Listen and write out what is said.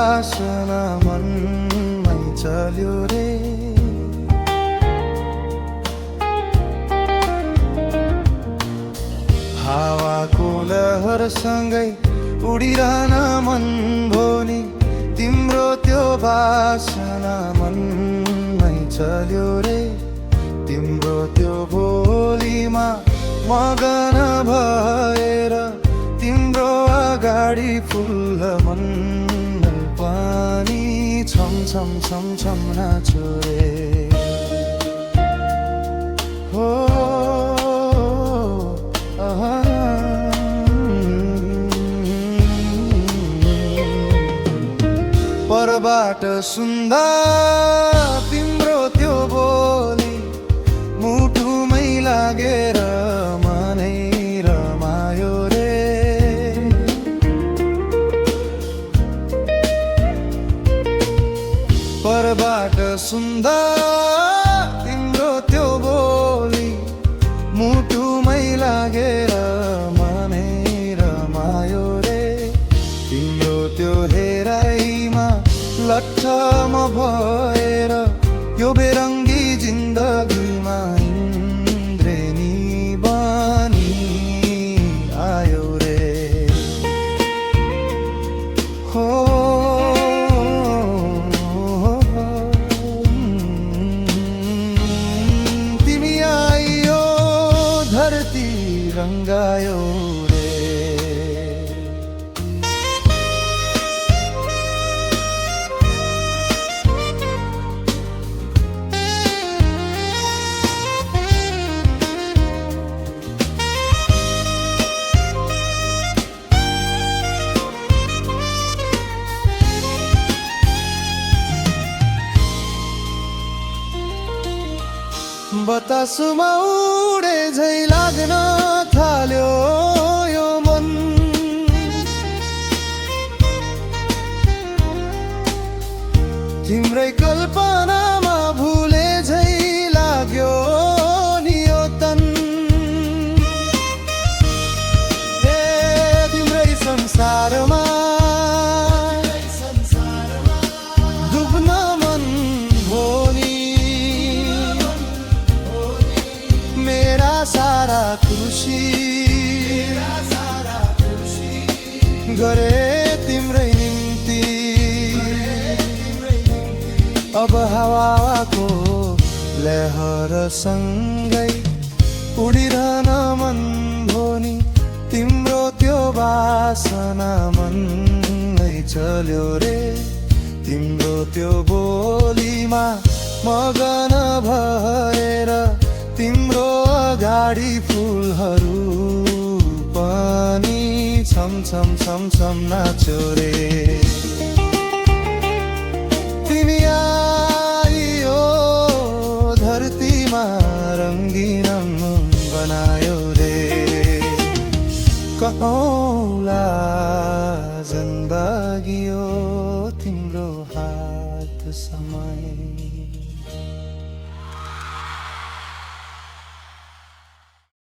बासना मनमै चल्यो रे। हावाको लहरसँगै उडिरहन मन भोनी, तिम्रो त्यो बासना मनमै चल्यो रे। तिम्रो त्यो बोलीमा मगन भएर, तिम्रो अगाडि फुल मन पानी छम छम छम छम नाच्यो रे। हो परबाट सुन्दा तिम्रो त्यो बोली, मुटुमै लागेर मनै रमायो रे। परबाट सुन्दा तिम्रो त्यो बोली, मुटुमै लागेर मनै रमायो रे। तिम्रो त्यो हेराइमा लट्ठ म भएर, यो बेरङ्गी जिन्दगीमा इन्द्रेणी बनी आयो रे। हो तिमी आइयो धरती रङ्गायो रे। बतासुमा उडे झै लाग्न थाल्यो यो मन, तिम्रै कल्पनामा भुले झै लाग्यो नि यो तन। हे तिम्रै संसारमा डुब्न मन भोनी, मेरा सारा खुसी गरे तिम्रै निम्ति। अब हावाको लहरसँगै उडिरहन मन भोनी, तिम्रो त्यो बासना मनमै चल्यो रे। तिम्रो त्यो बोलीमा मगन भएर, तिम्रो अगाडि फुलहरू पनि छम छम छम छम नाच्यो रे। तिमी आइयो धरतीमा रङ्गीन बनायो रे। कहौँला जिन्दगी हो तिम्रो हात समय।